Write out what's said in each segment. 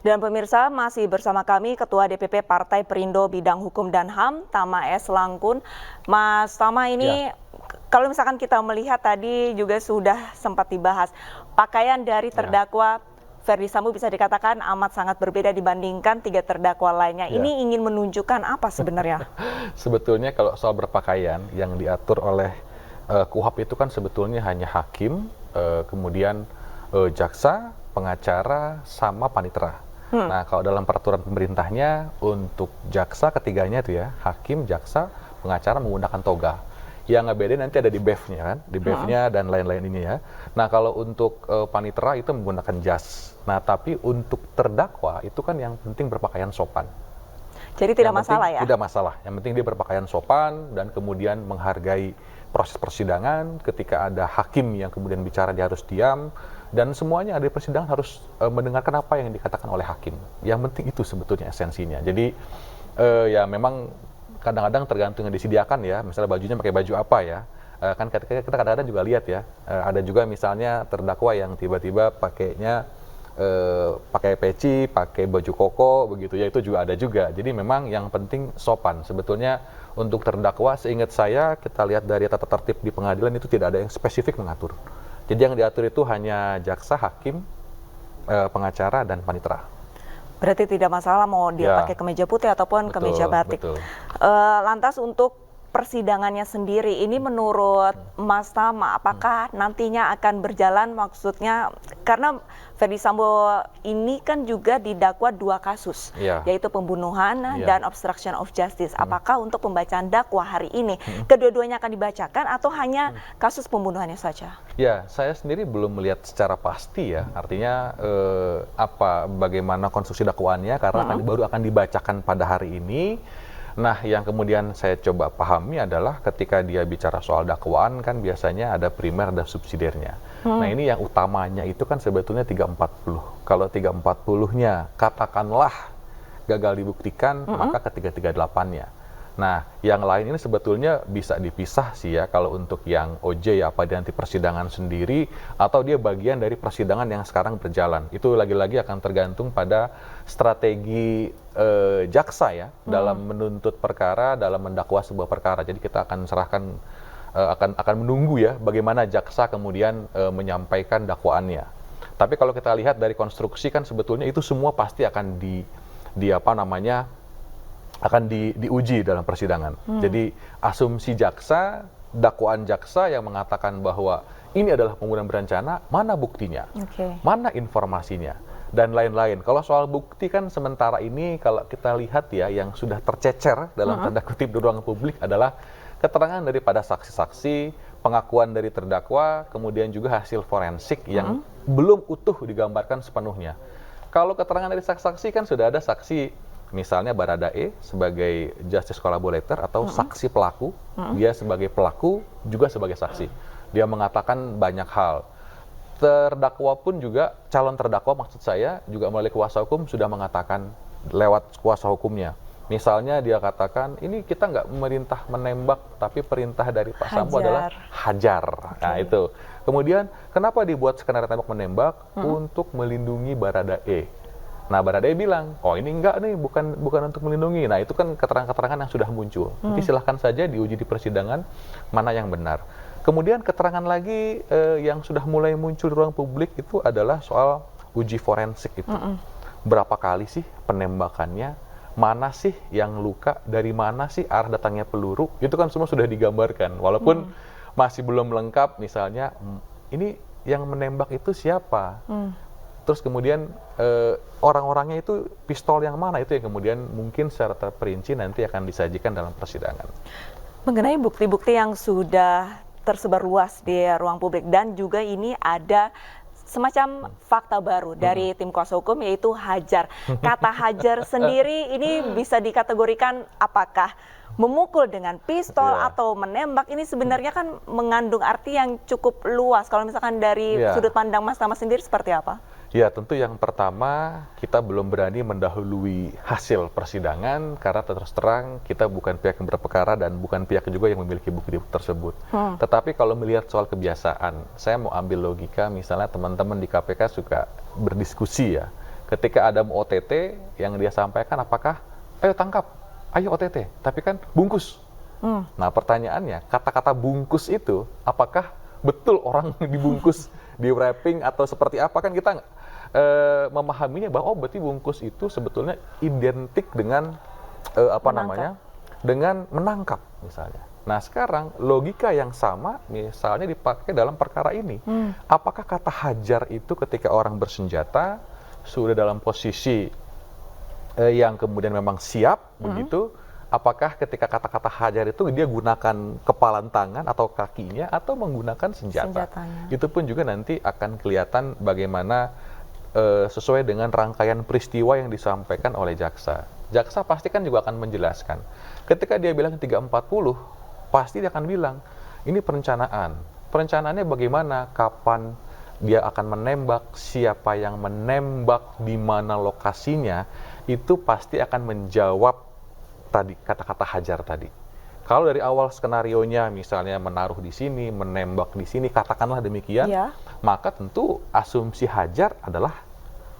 Dan pemirsa, masih bersama kami Ketua DPP Partai Perindo Bidang Hukum dan HAM, Tama S. Langkun. Mas Tama, ini kalau misalkan kita melihat tadi juga sudah sempat dibahas, pakaian dari terdakwa Ferdy Sambo bisa dikatakan amat sangat berbeda dibandingkan 3 terdakwa lainnya. Ini ingin menunjukkan apa sebenarnya? Sebetulnya kalau soal berpakaian yang diatur oleh KUHP itu kan sebetulnya hanya hakim, kemudian jaksa, pengacara, sama panitera. Nah, kalau dalam peraturan pemerintahnya untuk jaksa ketiganya itu ya, hakim, jaksa, pengacara menggunakan toga. Yang nggak beda nanti ada di BEF-nya kan, di BEF-nya dan lain-lain ini ya. Nah, kalau untuk panitera itu menggunakan jas. Nah, tapi untuk terdakwa itu kan yang penting berpakaian sopan. Jadi tidak masalah ya? Tidak masalah. Yang penting dia berpakaian sopan dan kemudian menghargai proses persidangan. Ketika ada hakim yang kemudian bicara, dia harus diam. Dan semuanya ada di persidangan harus mendengarkan apa yang dikatakan oleh hakim. Yang penting itu sebetulnya esensinya. Jadi ya memang kadang-kadang tergantung yang disediakan ya. Misalnya bajunya pakai baju apa ya. Kan kita kadang-kadang juga lihat ya. Ada juga misalnya terdakwa yang tiba-tiba pakainya pakai peci, pakai baju koko begitu ya, itu juga ada juga. Jadi memang yang penting sopan. Sebetulnya untuk terdakwa seingat saya kita lihat dari tata tertib di pengadilan itu tidak ada yang spesifik mengatur. Jadi yang diatur itu hanya jaksa, hakim, pengacara dan panitera. Berarti tidak masalah mau dia pakai kemeja putih ataupun kemeja batik. Lantas untuk persidangannya sendiri, ini menurut Mas Tama, apakah nantinya akan berjalan, maksudnya karena Ferdy Sambo ini kan juga didakwa 2 kasus, yaitu pembunuhan dan obstruction of justice. Apakah untuk pembacaan dakwa hari ini, kedua-duanya akan dibacakan atau hanya kasus pembunuhannya saja? Ya, saya sendiri belum melihat secara pasti ya, artinya bagaimana konstruksi dakwaannya, karena baru akan dibacakan pada hari ini. Nah, yang kemudian saya coba pahami adalah ketika dia bicara soal dakwaan kan biasanya ada primer dan subsidiarnya. Nah, ini yang utamanya itu kan sebetulnya 340. Kalau 340-nya katakanlah gagal dibuktikan, maka ke 338-nya. Nah, yang lain ini sebetulnya bisa dipisah sih ya, kalau untuk yang OJ ya, apa dia nanti persidangan sendiri atau dia bagian dari persidangan yang sekarang berjalan. Itu lagi-lagi akan tergantung pada strategi jaksa ya, dalam menuntut perkara, dalam mendakwa sebuah perkara. Jadi kita akan serahkan, akan menunggu ya, bagaimana jaksa kemudian menyampaikan dakwaannya. Tapi kalau kita lihat dari konstruksi kan sebetulnya itu semua pasti akan diuji dalam persidangan. Jadi asumsi jaksa, dakwaan jaksa yang mengatakan bahwa ini adalah pembunuhan berencana, mana buktinya, mana informasinya, dan lain-lain. Kalau soal bukti kan sementara ini kalau kita lihat ya, yang sudah tercecer dalam tanda kutip di ruang publik adalah keterangan daripada saksi-saksi, pengakuan dari terdakwa, kemudian juga hasil forensik yang belum utuh digambarkan sepenuhnya. Kalau keterangan dari saksi-saksi kan sudah ada saksi, misalnya Baradae sebagai justice collaborator atau saksi pelaku, dia sebagai pelaku juga sebagai saksi. Dia mengatakan banyak hal. Terdakwa pun juga, calon terdakwa maksud saya, juga melalui kuasa hukum sudah mengatakan lewat kuasa hukumnya. Misalnya dia katakan, ini kita nggak memerintah menembak, tapi perintah dari Pak Sambo adalah hajar. Nah itu. Kemudian, kenapa dibuat skenario tembak menembak? Untuk melindungi Baradae. Nah, Baradae bilang, oh ini enggak nih, bukan untuk melindungi. Nah, itu kan keterangan-keterangan yang sudah muncul. Nanti silahkan saja diuji di persidangan mana yang benar. Kemudian keterangan lagi yang sudah mulai muncul di ruang publik itu adalah soal uji forensik itu. Berapa kali sih penembakannya? Mana sih yang luka? Dari mana sih arah datangnya peluru? Itu kan semua sudah digambarkan. Walaupun masih belum lengkap, misalnya ini yang menembak itu siapa? Terus kemudian orang-orangnya itu pistol yang mana, itu yang kemudian mungkin secara terperinci nanti akan disajikan dalam persidangan. Mengenai bukti-bukti yang sudah tersebar luas di ruang publik dan juga ini ada semacam fakta baru dari tim kuasa hukum yaitu hajar. Kata hajar sendiri ini bisa dikategorikan apakah memukul dengan pistol atau menembak, ini sebenarnya kan mengandung arti yang cukup luas. Kalau misalkan dari sudut pandang Mas Tama sendiri seperti apa? Ya, tentu yang pertama kita belum berani mendahului hasil persidangan karena terus terang kita bukan pihak yang berperkara dan bukan pihak juga yang memiliki bukti tersebut. Tetapi kalau melihat soal kebiasaan, saya mau ambil logika misalnya teman-teman di KPK suka berdiskusi ya. Ketika ada OTT yang dia sampaikan, apakah ayo tangkap, ayo OTT, tapi kan bungkus. Nah pertanyaannya, kata-kata bungkus itu apakah betul orang dibungkus, di wrapping atau seperti apa? Kan kita memahaminya bahwa berarti bungkus itu sebetulnya identik dengan dengan menangkap misalnya. Nah sekarang logika yang sama misalnya dipakai dalam perkara ini. Apakah kata hajar itu ketika orang bersenjata sudah dalam posisi yang kemudian memang siap begitu? Apakah ketika kata-kata hajar itu dia gunakan kepalan tangan atau kakinya atau menggunakan senjatanya? Itu pun juga nanti akan kelihatan bagaimana sesuai dengan rangkaian peristiwa yang disampaikan oleh jaksa. Jaksa pasti kan juga akan menjelaskan. Ketika dia bilang 340, pasti dia akan bilang ini perencanaan. Perencanaannya bagaimana? Kapan dia akan menembak? Siapa yang menembak? Di mana lokasinya? Itu pasti akan menjawab tadi kata-kata hajar tadi. Kalau dari awal skenarionya misalnya menaruh di sini, menembak di sini, katakanlah demikian, maka tentu asumsi hajar adalah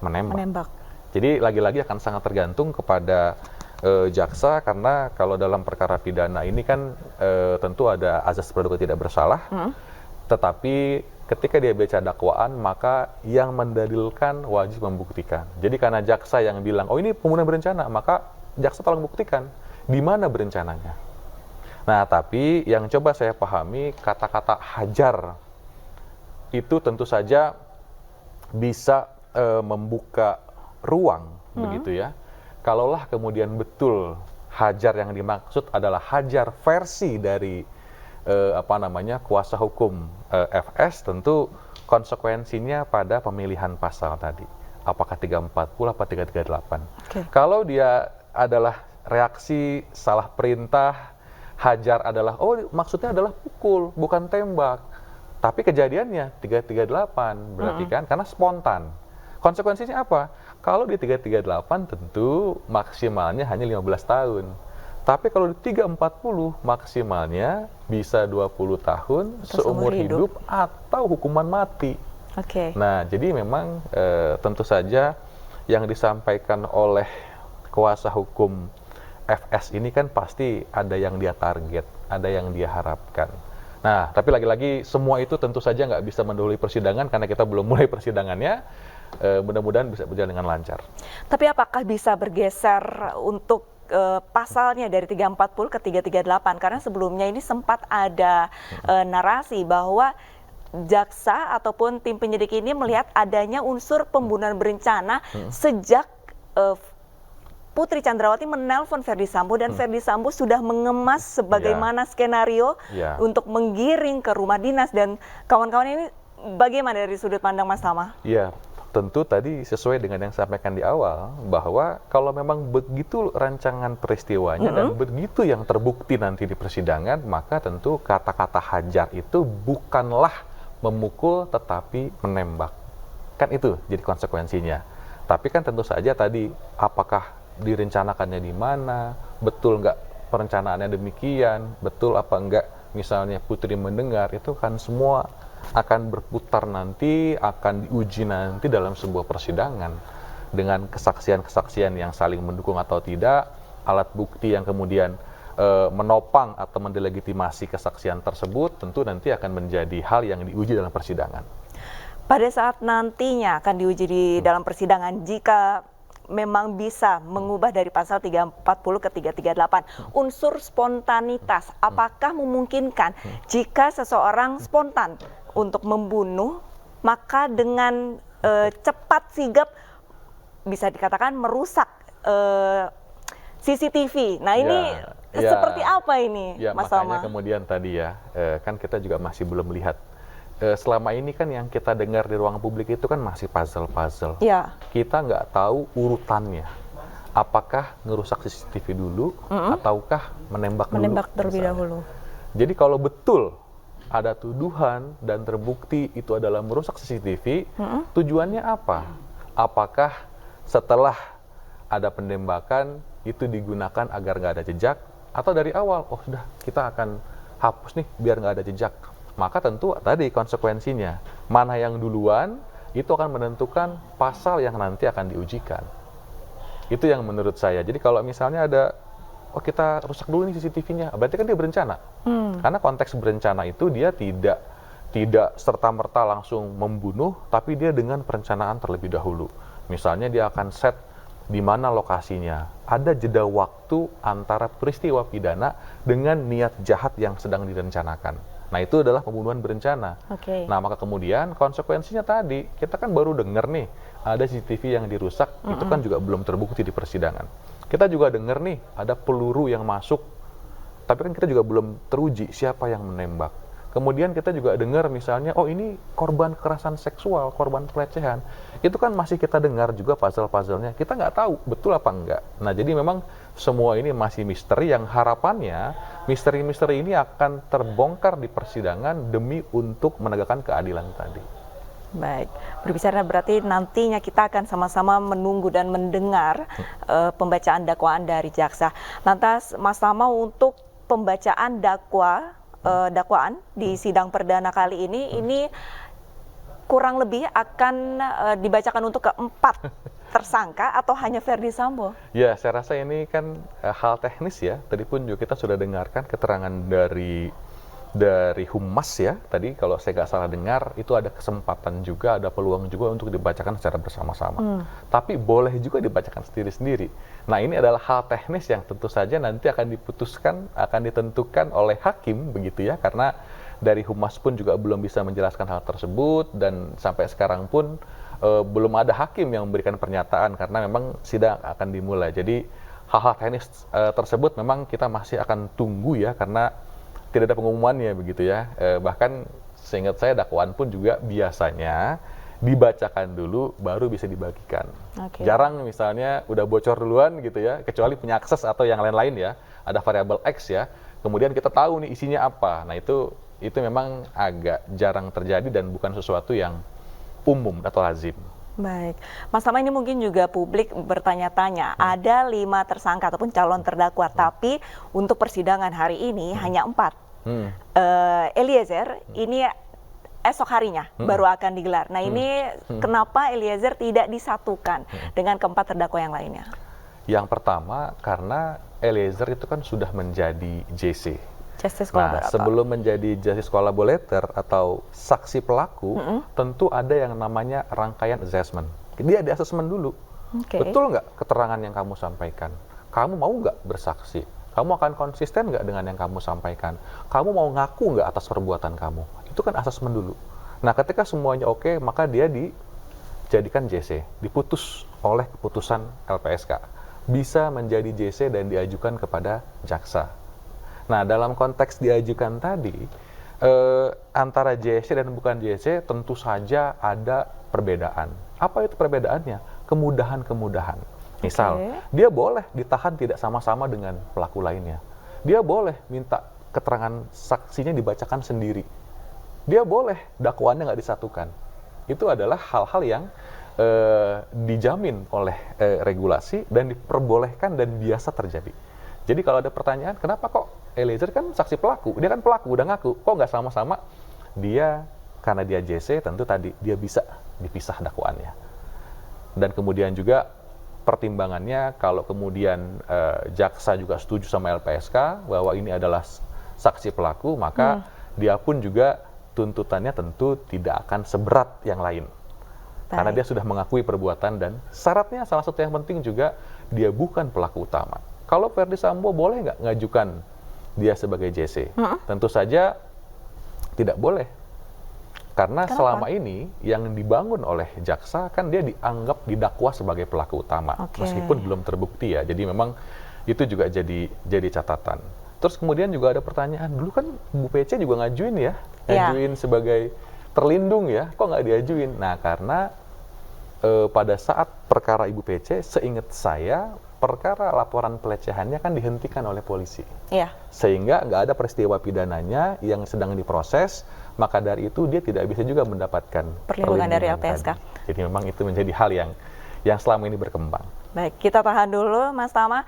menembak. Jadi lagi-lagi akan sangat tergantung kepada jaksa, karena kalau dalam perkara pidana ini kan tentu ada azas praduga tidak bersalah, tetapi ketika dia baca dakwaan maka yang mendalilkan wajib membuktikan. Jadi karena jaksa yang bilang, oh ini pembunuhan berencana, maka jaksa tolong buktikan di mana berencananya. Nah tapi yang coba saya pahami, kata-kata hajar itu tentu saja bisa membuka ruang, begitu ya. Kalaulah kemudian betul hajar yang dimaksud adalah hajar versi dari kuasa hukum FS, tentu konsekuensinya pada pemilihan pasal tadi. Apakah 340 apa 338? Kalau dia adalah reaksi salah perintah, hajar adalah maksudnya adalah pukul, bukan tembak. Tapi kejadiannya 338, berarti kan karena spontan. Konsekuensinya apa? Kalau di 338 tentu maksimalnya hanya 15 tahun. Tapi kalau di 340 maksimalnya bisa 20 tahun, seumur hidup atau hukuman mati. Nah, jadi memang tentu saja yang disampaikan oleh kuasa hukum FS ini kan pasti ada yang dia target, ada yang dia harapkan. Nah, tapi lagi-lagi semua itu tentu saja nggak bisa mendahului persidangan karena kita belum mulai persidangannya. Mudah-mudahan bisa berjalan dengan lancar. Tapi apakah bisa bergeser untuk pasalnya dari 340 ke 338? Karena sebelumnya ini sempat ada narasi bahwa jaksa ataupun tim penyidik ini melihat adanya unsur pembunuhan berencana sejak Putri Chandrawati menelpon Ferdy Sambo dan Ferdy Sambo sudah mengemas sebagaimana skenario untuk menggiring ke rumah dinas, dan kawan-kawan ini bagaimana dari sudut pandang Mas Tama? Iya, tentu tadi sesuai dengan yang disampaikan di awal bahwa kalau memang begitu rancangan peristiwanya dan begitu yang terbukti nanti di persidangan, maka tentu kata-kata hajar itu bukanlah memukul tetapi menembak. Kan itu jadi konsekuensinya. Tapi kan tentu saja tadi apakah direncanakannya di mana, betul nggak perencanaannya demikian, betul apa enggak misalnya Putri mendengar, itu kan semua akan berputar nanti, akan diuji nanti dalam sebuah persidangan dengan kesaksian-kesaksian yang saling mendukung atau tidak, alat bukti yang kemudian menopang atau mendelegitimasi kesaksian tersebut, tentu nanti akan menjadi hal yang diuji dalam persidangan. Pada saat nantinya akan diuji di dalam persidangan, jika memang bisa mengubah dari pasal 340 ke 338, unsur spontanitas, apakah memungkinkan jika seseorang spontan untuk membunuh, maka dengan cepat sigap bisa dikatakan merusak CCTV. Nah ini seperti apa ini, Mas Tama? Makanya kemudian tadi kan kita juga masih belum melihat. Selama ini kan yang kita dengar di ruang publik itu kan masih puzzle-puzzle. Kita nggak tahu urutannya. Apakah ngerusak CCTV dulu, ataukah menembak terlebih dahulu. Jadi kalau betul ada tuduhan dan terbukti itu adalah merusak CCTV, tujuannya apa? Apakah setelah ada penembakan itu digunakan agar nggak ada jejak, atau dari awal, oh sudah kita akan hapus nih biar nggak ada jejak? Maka tentu tadi konsekuensinya, mana yang duluan itu akan menentukan pasal yang nanti akan diujikan. Itu yang menurut saya. Jadi kalau misalnya ada, oh kita rusak dulu nih CCTV-nya, berarti kan dia berencana. Karena konteks berencana itu dia tidak serta-merta langsung membunuh, tapi dia dengan perencanaan terlebih dahulu. Misalnya dia akan set di mana lokasinya. Ada jeda waktu antara peristiwa pidana dengan niat jahat yang sedang direncanakan. Nah, itu adalah pembunuhan berencana. Nah, maka kemudian konsekuensinya tadi, kita kan baru dengar nih, ada CCTV yang dirusak, itu kan juga belum terbukti di persidangan. Kita juga dengar nih, ada peluru yang masuk, tapi kan kita juga belum teruji siapa yang menembak. Kemudian kita juga dengar misalnya, oh ini korban kekerasan seksual, korban pelecehan. Itu kan masih kita dengar juga puzzle-puzzlenya. Kita nggak tahu betul apa enggak. Nah, jadi memang semua ini masih misteri yang harapannya misteri-misteri ini akan terbongkar di persidangan demi untuk menegakkan keadilan tadi. Baik, berbicara berarti nantinya kita akan sama-sama menunggu dan mendengar pembacaan dakwaan dari jaksa. Lantas Mas Tama, untuk pembacaan dakwaan di sidang perdana kali ini kurang lebih akan dibacakan untuk keempat tersangka atau hanya Verdi Sambo? Ya, saya rasa ini kan hal teknis ya. Tadi pun juga kita sudah dengarkan keterangan dari Humas ya. Tadi kalau saya nggak salah dengar, itu ada kesempatan juga, ada peluang juga untuk dibacakan secara bersama-sama. Tapi boleh juga dibacakan sendiri-sendiri. Nah, ini adalah hal teknis yang tentu saja nanti akan diputuskan, akan ditentukan oleh hakim begitu ya. Karena dari Humas pun juga belum bisa menjelaskan hal tersebut, dan sampai sekarang pun belum ada hakim yang memberikan pernyataan karena memang sidang akan dimulai. Jadi hal-hal teknis tersebut memang kita masih akan tunggu ya, karena tidak ada pengumumannya begitu ya. Bahkan seingat saya dakwaan pun juga biasanya dibacakan dulu baru bisa dibagikan. Jarang misalnya udah bocor duluan gitu ya, kecuali punya akses atau yang lain-lain ya, ada variabel X ya, kemudian kita tahu nih isinya apa. Nah, itu memang agak jarang terjadi dan bukan sesuatu yang umum atau lazim. Baik, Mas Tama, ini mungkin juga publik bertanya-tanya, ada 5 tersangka ataupun calon terdakwa, tapi untuk persidangan hari ini hanya 4. Eliezer ini esok harinya baru akan digelar. Nah, ini kenapa Eliezer tidak disatukan dengan keempat terdakwa yang lainnya? Yang pertama, karena Eliezer itu kan sudah menjadi JC. Nah, sebelum menjadi justice collaborator atau saksi pelaku, tentu ada yang namanya rangkaian assessment. Dia di assessment dulu. Betul nggak keterangan yang kamu sampaikan? Kamu mau nggak bersaksi? Kamu akan konsisten nggak dengan yang kamu sampaikan? Kamu mau ngaku nggak atas perbuatan kamu? Itu kan assessment dulu. Nah, ketika semuanya oke, maka dia dijadikan JC, diputus oleh keputusan LPSK. Bisa menjadi JC dan diajukan kepada jaksa. Nah, dalam konteks diajukan tadi, antara JC dan bukan JC tentu saja ada perbedaan. Apa itu perbedaannya? Kemudahan-kemudahan. Misal, dia boleh ditahan tidak sama-sama dengan pelaku lainnya. Dia boleh minta keterangan saksinya dibacakan sendiri. Dia boleh dakwaannya nggak disatukan. Itu adalah hal-hal yang dijamin oleh regulasi dan diperbolehkan dan biasa terjadi. Jadi kalau ada pertanyaan, kenapa kok Eliezer kan saksi pelaku, dia kan pelaku, udah ngaku, kok nggak sama-sama? Dia, karena dia JC, tentu tadi dia bisa dipisah dakwaannya. Dan kemudian juga pertimbangannya, kalau kemudian jaksa juga setuju sama LPSK bahwa ini adalah saksi pelaku, maka dia pun juga tuntutannya tentu tidak akan seberat yang lain. Karena dia sudah mengakui perbuatan dan syaratnya salah satu yang penting juga dia bukan pelaku utama. Kalau Verdi Sambo boleh nggak ngajukan dia sebagai JC? Tentu saja tidak boleh. Karena selama ini yang dibangun oleh jaksa kan dia dianggap didakwa sebagai pelaku utama. Meskipun belum terbukti ya. Jadi memang itu juga jadi catatan. Terus kemudian juga ada pertanyaan, dulu kan Bu PC juga ngajuin ya. Ngajuin sebagai terlindung ya. Kok nggak diajuin? Nah, karena pada saat perkara Ibu PC, seingat saya, perkara laporan pelecehannya kan dihentikan oleh polisi. Sehingga nggak ada peristiwa pidananya yang sedang diproses, maka dari itu dia tidak bisa juga mendapatkan perlindungan dari LPSK. Jadi memang itu menjadi hal yang selama ini berkembang. Baik, kita tahan dulu Mas Tama.